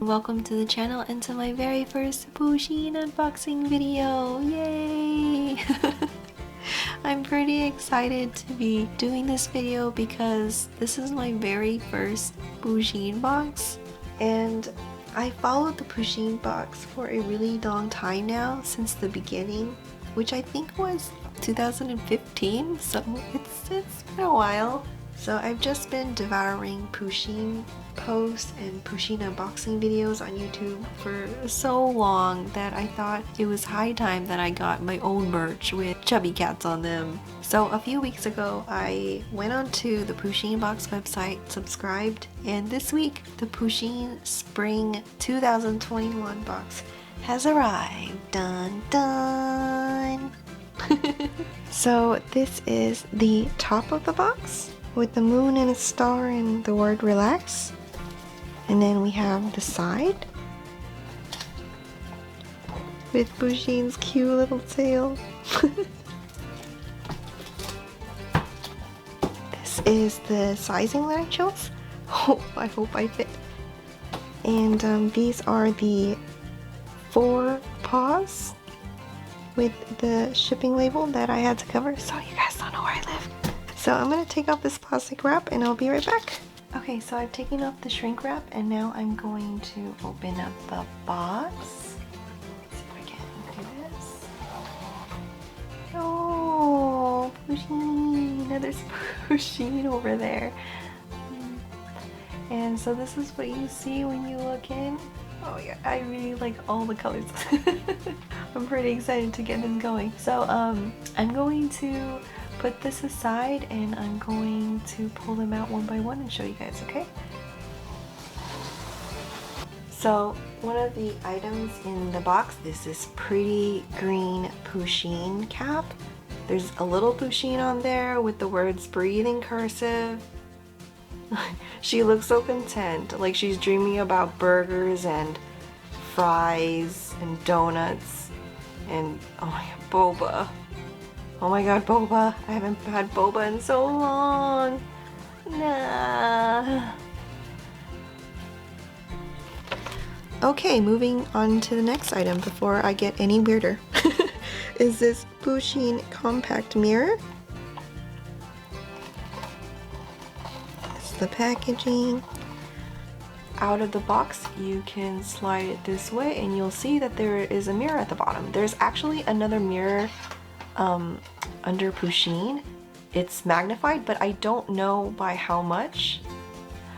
Welcome to the channel and to my very first Pusheen unboxing video. Yay! I'm pretty excited to be doing this video because this is my very first Pusheen box, and I followed the Pusheen box for a really long time now, since the beginning, which I think was 2015, so it's been a while. So I've just been devouring Pusheen posts and Pusheen unboxing videos on YouTube for so long that I thought it was high time that I got my own merch with chubby cats on them. So a few weeks ago I went onto the Pusheen box website, subscribed, and this week the Pusheen Spring 2021 box has arrived. Dun dun! So this is the top of the box with the moon and a star and the word relax. And then we have the side with Pusheen's cute little tail. This is the sizing that I chose. I hope I fit. And these are the 4 paws with the shipping label that I had to cover, so you guys don't know where I live. So I'm going to take off this plastic wrap and I'll be right back. Okay, so I've taken off the shrink wrap and now I'm going to open up the box. Let's see if I can do this. Oh, Pusheen! There's Pusheen over there. And so this is what you see when you look in. Oh yeah, I really like all the colors. I'm pretty excited to get this going. So I'm going to put this aside and I'm going to pull them out one by one and show you guys, okay? So one of the items in the box is this pretty green Pusheen cap. There's a little Pusheen on there with the words breathe in cursive. She looks so content, like she's dreaming about burgers and fries and donuts and oh my god, boba. Oh my god, boba. I haven't had boba in so long. Nah. Okay, moving on to the next item before I get any weirder. Is this Pusheen compact mirror. It's the packaging. Out of the box, you can slide it this way and you'll see that there is a mirror at the bottom. There's actually another mirror under Pusheen. It's magnified, but I don't know by how much.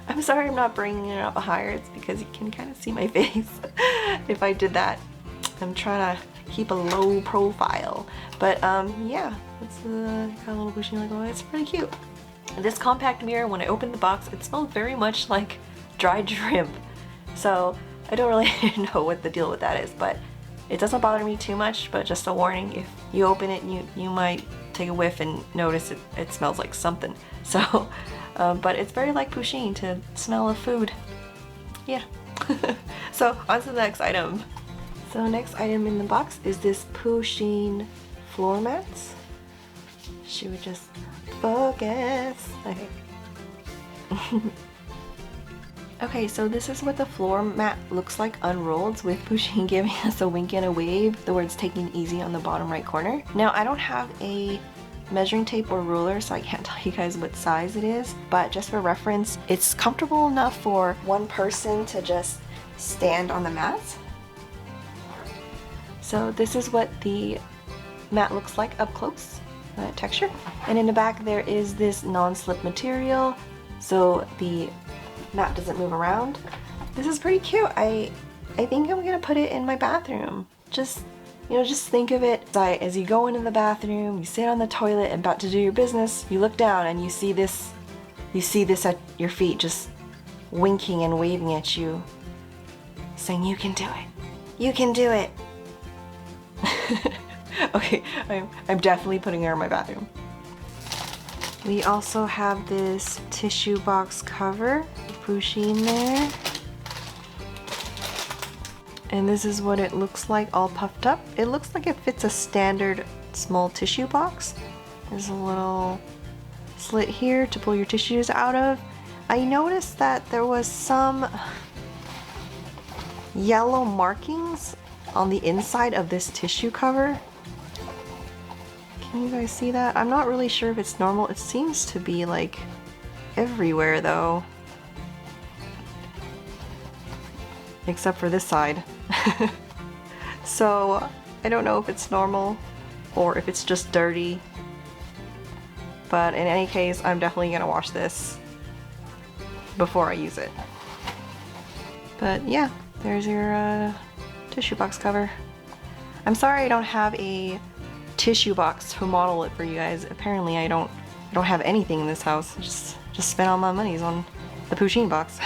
I'm sorry I'm not bringing it up higher. It's because you can kind of see my face if I did that. I'm trying to keep a low profile, but yeah, it's got a little Pusheen logo. It's pretty cute. This compact mirror, when I opened the box, it smelled very much like dried shrimp, so I don't really know what the deal with that is, but it doesn't bother me too much. But just a warning, if you open it, you might take a whiff and notice it smells like something. So but it's very like Pusheen to smell of food. Yeah. So on to the next item. So next item in the box is this Pusheen floor mats. She would just focus. Okay. Okay, so this is what the floor mat looks like unrolled, with Pusheen giving us a wink and a wave, the words taking it easy on the bottom right corner. Now I don't have a measuring tape or ruler, so I can't tell you guys what size it is, but just for reference, it's comfortable enough for one person to just stand on the mat. So this is what the mat looks like up close, texture. And in the back there is this non-slip material, so the mat doesn't move around. This is pretty cute. I think I'm gonna put it in my bathroom. Just, you know, just think of it as you go into the bathroom, you sit on the toilet and about to do your business, you look down and you see this at your feet, just winking and waving at you, saying you can do it. You can do it. Okay, I'm definitely putting her in my bathroom. We also have this tissue box cover, Pusheen there. And this is what it looks like all puffed up. It looks like it fits a standard small tissue box. There's a little slit here to pull your tissues out of. I noticed that there was some yellow markings on the inside of this tissue cover. Can you guys see that? I'm not really sure if it's normal. It seems to be like everywhere though. Except for this side. So I don't know if it's normal or if it's just dirty. But in any case, I'm definitely gonna wash this before I use it. But yeah, there's your tissue box cover. I'm sorry I don't have a tissue box to model it for you guys. Apparently I don't have anything in this house. I just spent all my monies on the Pusheen box.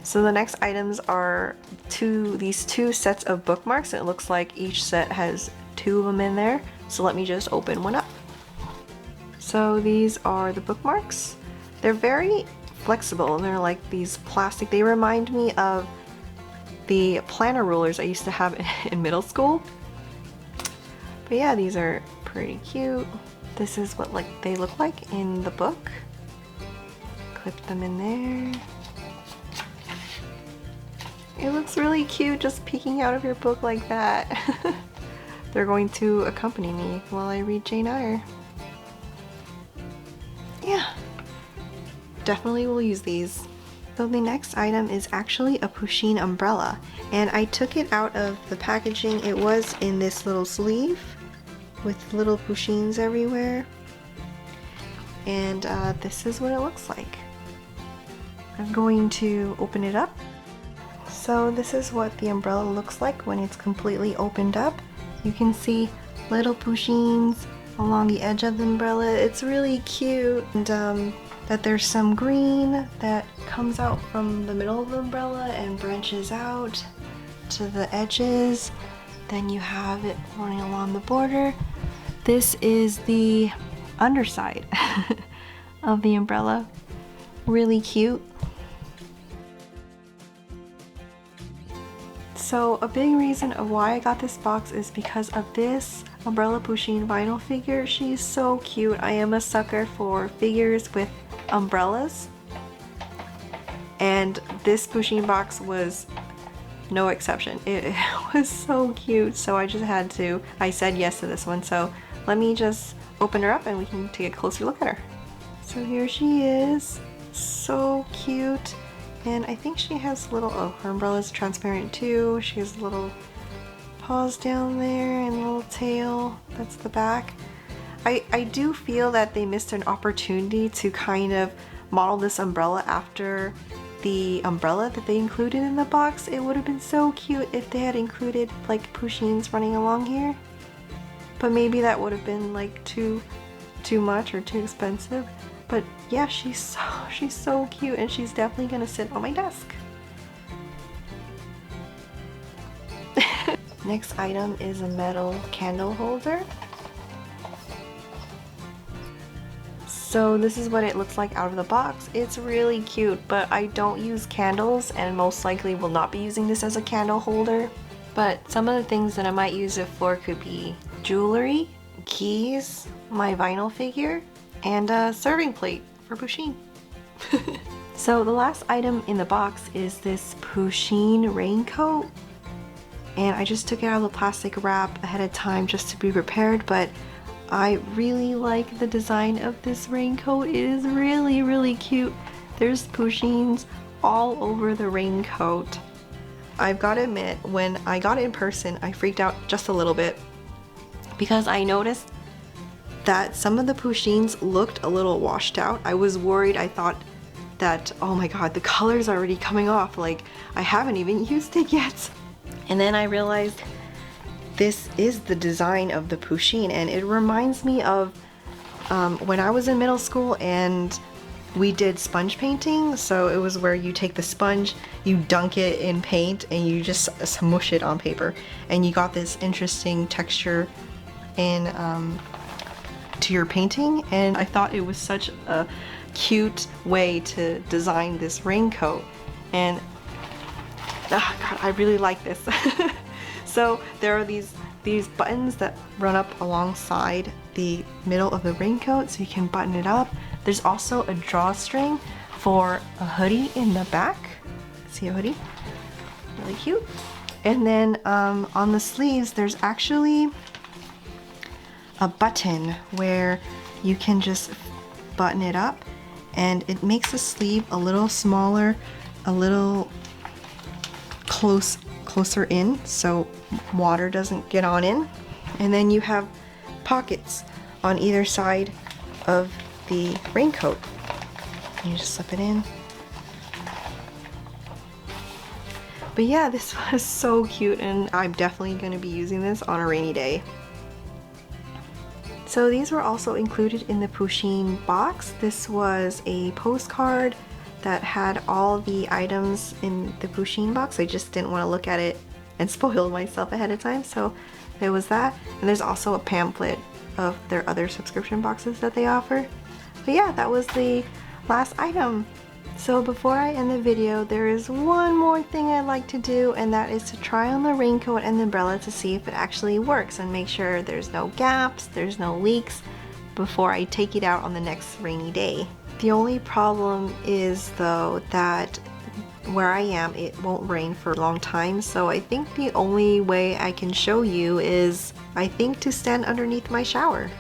So the next items are these two sets of bookmarks. It looks like each set has 2 of them in there. So let me just open one up. So these are the bookmarks. They're very flexible. They're like these plastic. They remind me of the planner rulers I used to have in middle school. But yeah, these are pretty cute. This is what they look like in the book. Clip them in there. It looks really cute just peeking out of your book like that. They're going to accompany me while I read Jane Eyre. Yeah, definitely will use these. So the next item is actually a Pusheen umbrella, and I took it out of the packaging. It was in this little sleeve with little Pusheens everywhere, and this is what it looks like. I'm going to open it up. So this is what the umbrella looks like when it's completely opened up. You can see little Pusheens along the edge of the umbrella. It's really cute, and that there's some green that comes out from the middle of the umbrella and branches out to the edges. Then you have it running along the border. This is the underside of the umbrella. Really cute. So a big reason of why I got this box is because of this umbrella Pusheen vinyl figure. She's so cute. I am a sucker for figures with umbrellas, and this Pusheen box was no exception. It was so cute, so I said yes to this one. So let me just open her up and we can take a closer look at her. So here she is, so cute. And I think she has little, oh, her umbrella is transparent too. She has little paws down there and a little tail. That's the back. I do feel that they missed an opportunity to kind of model this umbrella after the umbrella that they included in the box. It would have been so cute if they had included like Pusheens running along here. But maybe that would have been like too much or too expensive. But yeah, she's so cute, and she's definitely gonna sit on my desk. Next item is a metal candle holder. So this is what it looks like out of the box. It's really cute, but I don't use candles and most likely will not be using this as a candle holder. But some of the things that I might use it for could be jewelry, keys, my vinyl figure, and a serving plate for Pusheen. So the last item in the box is this Pusheen raincoat, and I just took it out of the plastic wrap ahead of time just to be prepared, but I really like the design of this raincoat. It is really cute. There's Pusheens all over the raincoat. I've got to admit, when I got it in person, I freaked out just a little bit because I noticed that some of the Pusheens looked a little washed out. I was worried. I thought that, oh my god, the color's already coming off, like I haven't even used it yet. And then I realized this is the design of the Pusheen, and it reminds me of when I was in middle school and we did sponge painting. So it was where you take the sponge, you dunk it in paint, and you just smush it on paper, and you got this interesting texture in to your painting. And I thought it was such a cute way to design this raincoat, and oh god, I really like this. So there are these buttons that run up alongside the middle of the raincoat so you can button it up. There's also a drawstring for a hoodie in the back. See a hoodie? really cute. And then on the sleeves, there's actually a button where you can just button it up, and it makes the sleeve a little smaller, a little closer in, so water doesn't get on in. And then you have pockets on either side of the raincoat. You just slip it in. But yeah, this was so cute, and I'm definitely going to be using this on a rainy day. So these were also included in the Pusheen box. This was a postcard that had all the items in the Pusheen box. I just didn't want to look at it and spoil myself ahead of time, so there was that. And there's also a pamphlet of their other subscription boxes that they offer. But yeah, that was the last item. So before I end the video, there is one more thing I'd like to do, and that is to try on the raincoat and the umbrella to see if it actually works and make sure there's no gaps, there's no leaks before I take it out on the next rainy day. The only problem is though that where I am, it won't rain for a long time, so I think the only way I can show you is, I think, to stand underneath my shower.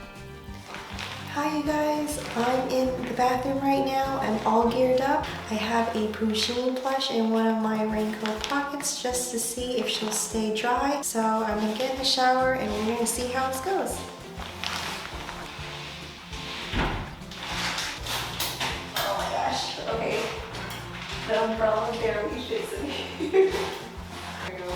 Hi you guys, I'm in the bathroom right now. I'm all geared up. I have a Pusheen plush in one of my raincoat pockets just to see if she'll stay dry. So I'm gonna get in the shower and we're gonna see how this goes. Oh my gosh, okay. The umbrella barely fits in here. There we go.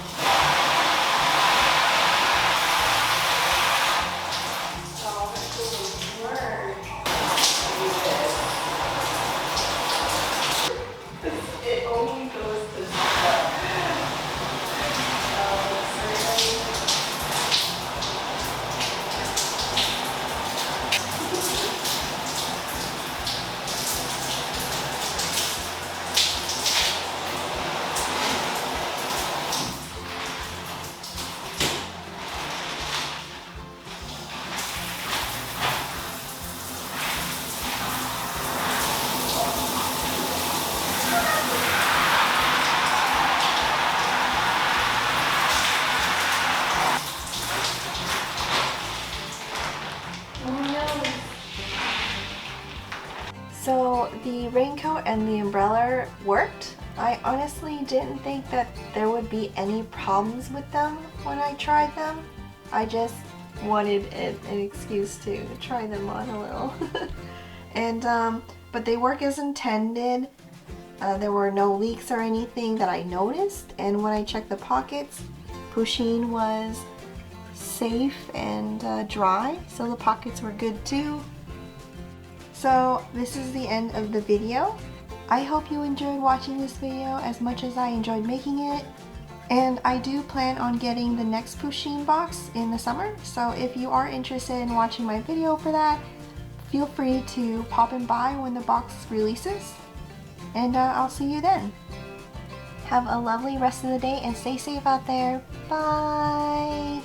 It only goes to So the raincoat and the umbrella worked. I honestly didn't think that there would be any problems with them when I tried them. I just wanted an excuse to try them on a little. And but they work as intended. There were no leaks or anything that I noticed, and when I checked the pockets, Pusheen was safe and dry, so the pockets were good too. So this is the end of the video. I hope you enjoyed watching this video as much as I enjoyed making it. And I do plan on getting the next Pusheen box in the summer, so if you are interested in watching my video for that, feel free to pop in by when the box releases. And I'll see you then. Have a lovely rest of the day and stay safe out there. Bye!